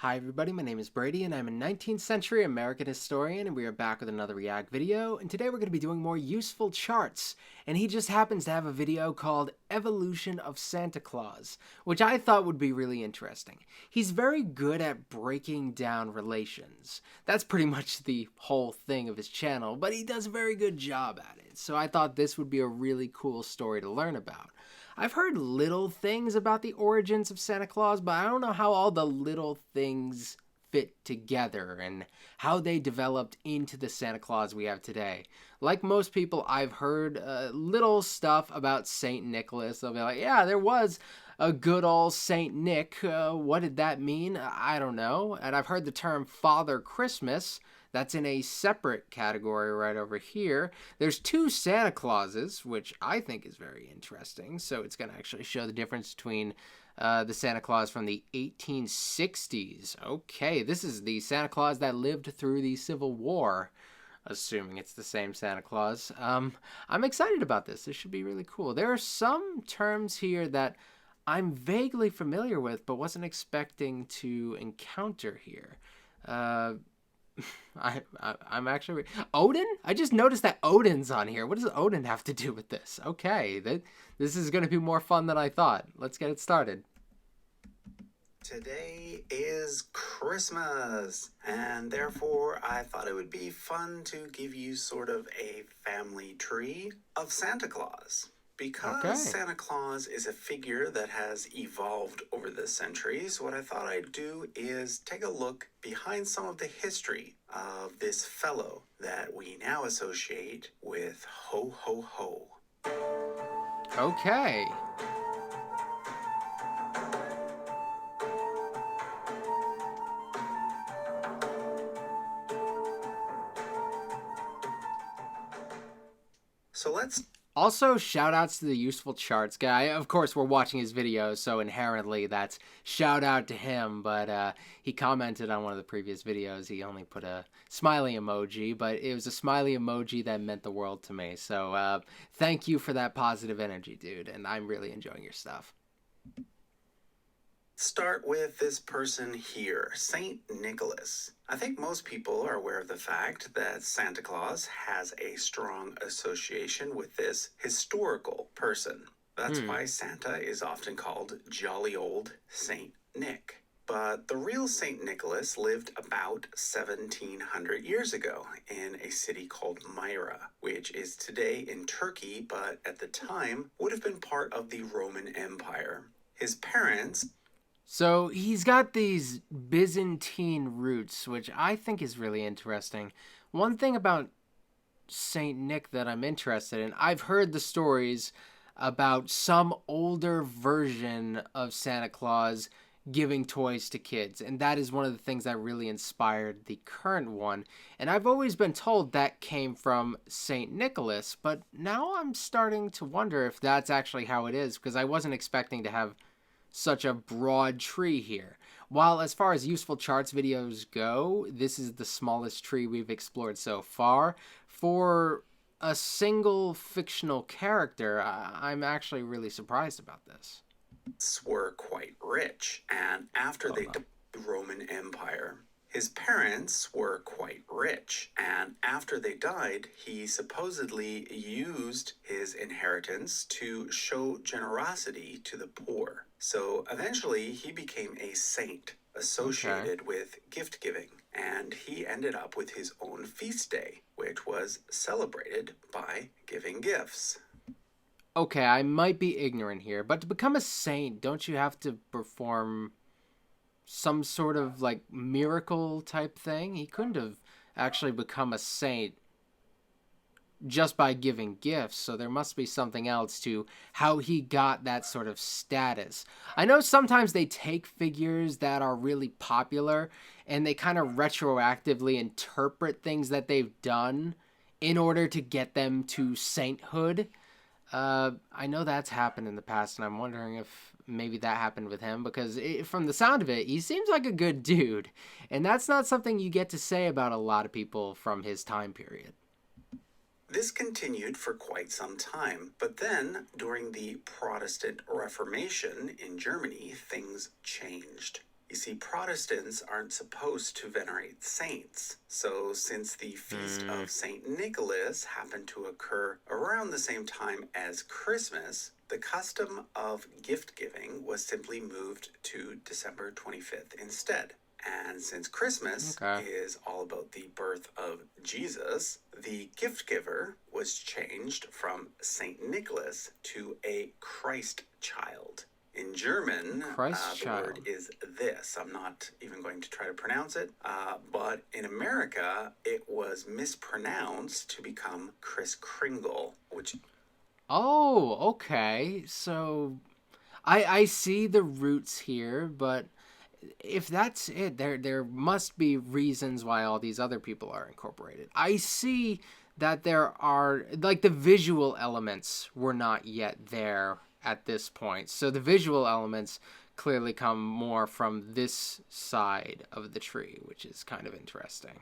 Hi everybody, my name is Brady and I'm a 19th century American historian and we are back with another React video, and today we're going to be doing more useful charts, and he just happens to have a video called Evolution of Santa Claus, which I thought would be really interesting. He's very good at breaking down relations. That's pretty much the whole thing of his channel, but he does a very good job at it, so I thought this would be a really cool story to learn about. I've heard little things about the origins of Santa Claus, but I don't know how all the little things fit together and how they developed into the Santa Claus we have today. Like most people, I've heard little stuff about Saint Nicholas. They'll be like, yeah, there was a good old Saint Nick. What did that mean? I don't know. And I've heard the term Father Christmas. That's in a separate category right over here. There's two Santa Clauses, which I think is very interesting. So it's going to actually show the difference between the Santa Claus from the 1860s. Okay, this is the Santa Claus that lived through the Civil War, assuming it's the same Santa Claus. I'm excited about this. This should be really cool. There are some terms here that I'm vaguely familiar with, but wasn't expecting to encounter here. Uh, I'm actually Odin. I just noticed that Odin's on here. What does Odin have to do with this? Okay, this is going to be more fun than I thought. Let's get it started. Today is Christmas, and therefore I thought it would be fun to give you sort of a family tree of Santa Claus. Because Okay. Santa Claus is a figure that has evolved over the centuries, what I thought I'd do is take a look behind some of the history of this fellow that we now associate with Ho Ho Ho. Okay. So let's Also, shout outs to the Useful Charts guy. Of course, we're watching his videos, so inherently that's shout out to him. But he commented on one of the previous videos. He only put a smiley emoji, but it was a smiley emoji that meant the world to me. So thank you for that positive energy, dude. And I'm really enjoying your stuff. start with this person here, Saint Nicholas. I think most people are aware of the fact that Santa Claus has a strong association with this historical person. That's Hmm. why Santa is often called jolly old Saint Nick. But the real St. Nicholas lived about 1700 years ago in a city called Myra, which is today in Turkey, but at the time would have been part of the Roman Empire. His parents. So he's got these Byzantine roots, which I think is really interesting. One thing about Saint Nick that I'm interested in, I've heard the stories about some older version of Santa Claus giving toys to kids, and that is one of the things that really inspired the current one. And I've always been told that came from Saint Nicholas, but now I'm starting to wonder if that's actually how it is, because I wasn't expecting to have such a broad tree here. While as far as useful charts videos go, this is the smallest tree we've explored so far. For a single fictional character, I'm actually really surprised about this. Were quite rich, and after they Hold on. divided the Roman Empire, his parents were quite rich, and after they died, he supposedly used his inheritance to show generosity to the poor. So eventually, he became a saint Okay. associated with gift giving, and he ended up with his own feast day, which was celebrated by giving gifts. Okay, I might be ignorant here, but to become a saint, don't you have to perform some sort of like miracle type thing? He couldn't have actually become a saint just by giving gifts, so there must be something else to how he got that sort of status. I know sometimes they take figures that are really popular and they kind of retroactively interpret things that they've done in order to get them to sainthood. I know that's happened in the past, and I'm wondering if maybe that happened with him because from the sound of it, he seems like a good dude, and that's not something you get to say about a lot of people from his time period. This continued for quite some time, but then, during the Protestant Reformation in Germany, things changed. You see, Protestants aren't supposed to venerate saints. So, since the feast Hmm. of St. Nicholas happened to occur around the same time as Christmas, the custom of gift giving was simply moved to December 25th instead. And since Christmas Okay. is all about the birth of Jesus, the gift giver was changed from St. Nicholas to a Christ child. In German, Christ the word child. is this. I'm not even going to try to pronounce it. But in America, it was mispronounced to become Kris Kringle, which Oh, okay. So I see the roots here, but if that's it, there must be reasons why all these other people are incorporated. I see that there are like the visual elements were not yet there at this point. So the visual elements clearly come more from this side of the tree, which is kind of interesting.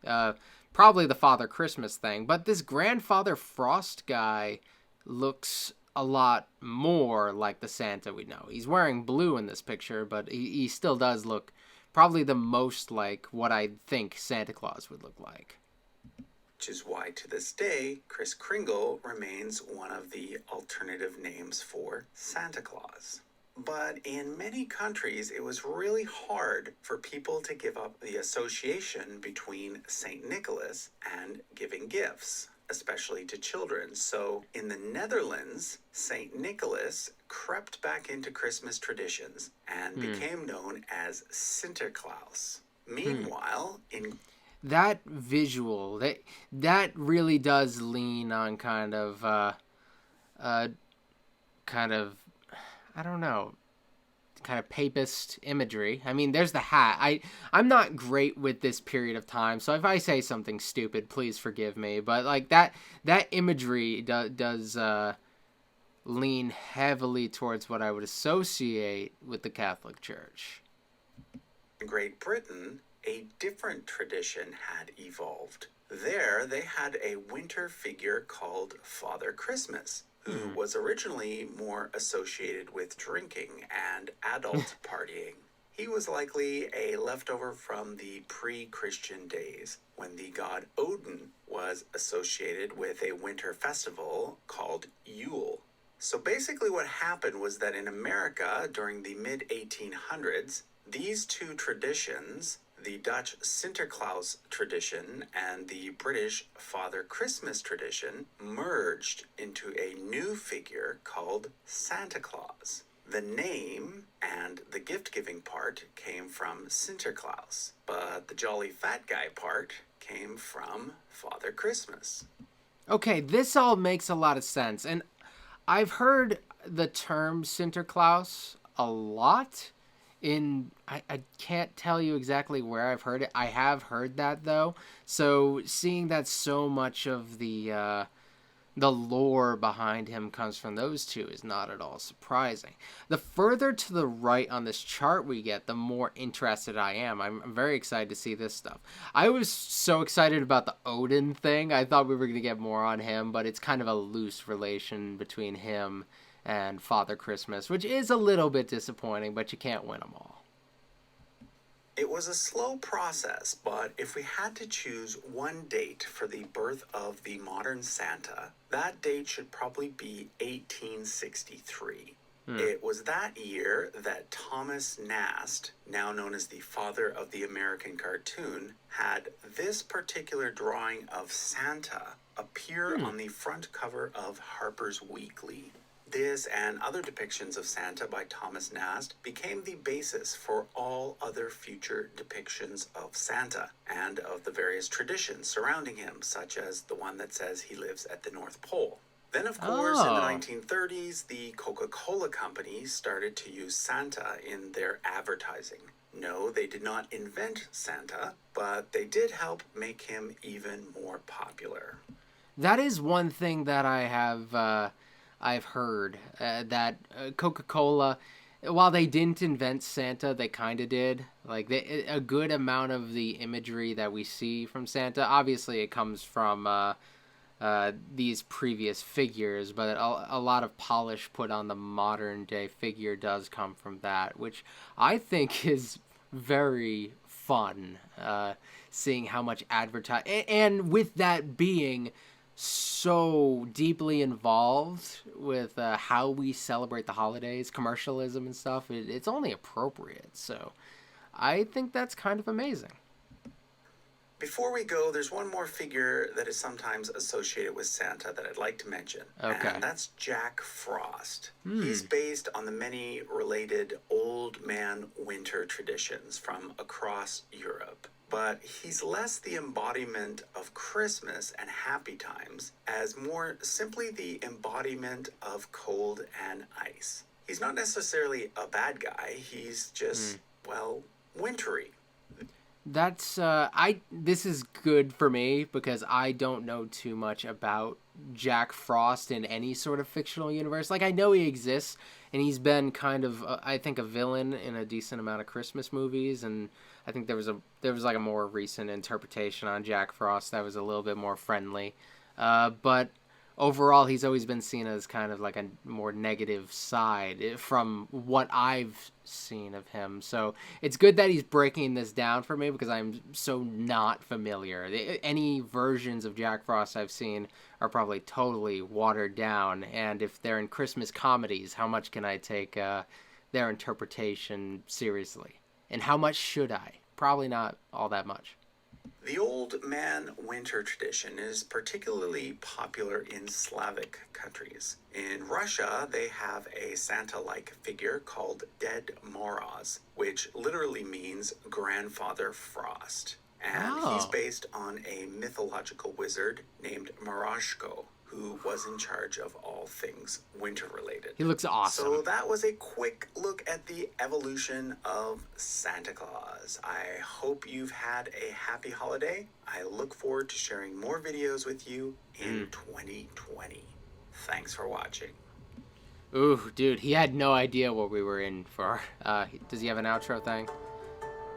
Uh, Probably the Father Christmas thing, but this Grandfather Frost guy looks a lot more like the Santa we know. He's wearing blue in this picture, but he still does look probably the most like what I think Santa Claus would look like. is why to this day, Kris Kringle remains one of the alternative names for Santa Claus. But in many countries, it was really hard for people to give up the association between St. Nicholas and giving gifts, especially to children. So in the Netherlands, St. Nicholas crept back into Christmas traditions and Hmm. became known as Sinterklaas. Hmm. Meanwhile, in That visual that really does lean on uh kind of I don't know, kind of papist imagery. I mean, there's the hat. I'm not great with this period of time, so if I say something stupid, please forgive me. But like that imagery does lean heavily towards what I would associate with the Catholic Church. Great Britain, a different tradition had evolved. There, they had a winter figure called Father Christmas, who Hmm. was originally more associated with drinking and adult partying. He was likely a leftover from the pre Christian days when the god Odin was associated with a winter festival called Yule. So basically, what happened was that in America during the mid 1800s, these two traditions, the Dutch Sinterklaas tradition and the British Father Christmas tradition, merged into a new figure called Santa Claus. The name and the gift giving part came from Sinterklaas, but the jolly fat guy part came from Father Christmas. Okay, this all makes a lot of sense, and I've heard the term Sinterklaas a lot. I can't tell you exactly where I've heard it. I have heard that though. So seeing that so much of the lore behind him comes from those two is not at all surprising. The further to the right on this chart we get, the more interested I am. I'm very excited to see this stuff. I was so excited about the Odin thing. I thought we were going to get more on him, but it's kind of a loose relation between him and Father Christmas, which is a little bit disappointing, but you can't win them all. It was a slow process, but if we had to choose one date for the birth of the modern Santa, that date should probably be 1863. Hmm. It was that year that Thomas Nast, now known as the father of the American cartoon, had this particular drawing of Santa appear Hmm. on the front cover of Harper's Weekly. This and other depictions of Santa by Thomas Nast became the basis for all other future depictions of Santa and of the various traditions surrounding him, such as the one that says he lives at the North Pole. Then, of course, in the Oh. 1930s, the Coca-Cola Company started to use Santa in their advertising. No, they did not invent Santa, but they did help make him even more popular. That is one thing that I've heard that Coca-Cola, while they didn't invent Santa, they kind of did. Like a good amount of the imagery that we see from Santa, obviously it comes from these previous figures, but a lot of polish put on the modern day figure does come from that, which I think is very fun. Seeing how much advertise, and with that being so deeply involved with how we celebrate the holidays, commercialism and stuff, it's only appropriate. So I think that's kind of amazing. Before we go, there's one more figure that is sometimes associated with Santa that I'd like to mention, Okay. and that's Jack Frost. He's based on the many related Old Man Winter traditions from across Europe. But he's less the embodiment of Christmas and happy times, as more simply the embodiment of cold and ice. He's not necessarily a bad guy, he's just, well, wintry. That's this is good for me because I don't know too much about Jack Frost in any sort of fictional universe. Like I know he exists and he's been kind of I think a villain in a decent amount of Christmas movies, and I think there was like a more recent interpretation on Jack Frost that was a little bit more friendly. But overall he's always been seen as kind of like a more negative side from what I've seen of him. So it's good that he's breaking this down for me because I'm so not familiar. Any versions of Jack Frost I've seen are probably totally watered down, and if they're in Christmas comedies, how much can I take their interpretation seriously? And how much should I? Probably not all that much. The Old Man Winter tradition is particularly popular in Slavic countries. In Russia, they have a Santa-like figure called Ded Moroz, which literally means Grandfather Frost. And he's based on a mythological wizard named Marashko, who was in charge of all things winter-related. He looks awesome. So that was a quick look at the evolution of Santa Claus. I hope you've had a happy holiday. I look forward to sharing more videos with you in 2020. Thanks for watching. Ooh, dude, he had no idea what we were in for. Does he have an outro thing?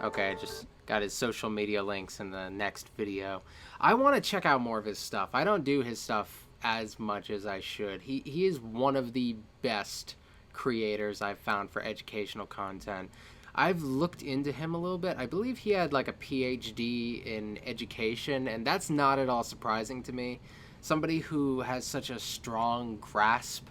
Okay, I just got his social media links in the next video. I want to check out more of his stuff. I don't do his stuff as much as I should. He is one of the best creators I've found for educational content. I've looked into him a little bit. I believe he had like a PhD in education, and that's not at all surprising to me. Somebody who has such a strong grasp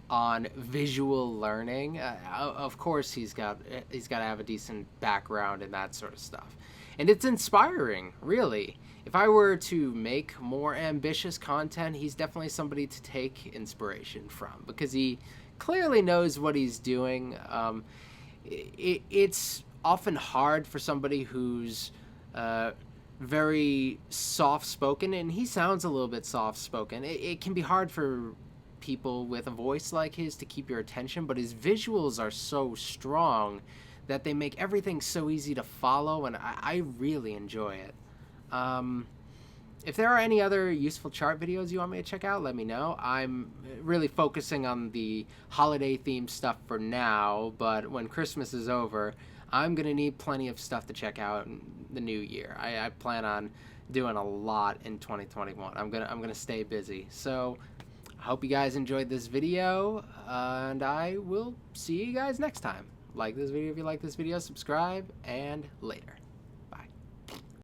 on visual learning. Of course, he's got to have a decent background in that sort of stuff, and it's inspiring, really. If I were to make more ambitious content, he's definitely somebody to take inspiration from because he clearly knows what he's doing. It's often hard for somebody who's very soft-spoken, and he sounds a little bit soft-spoken. It can be hard for people with a voice like his to keep your attention, but his visuals are so strong that they make everything so easy to follow, and I really enjoy it. If there are any other useful chart videos you want me to check out, let me know. I'm really focusing on the holiday themed stuff for now, but when Christmas is over, I'm going to need plenty of stuff to check out in the new year. I plan on doing a lot in 2021. I'm gonna stay busy. So I hope you guys enjoyed this video, and I will see you guys next time. Like this video if you like this video, subscribe, and later.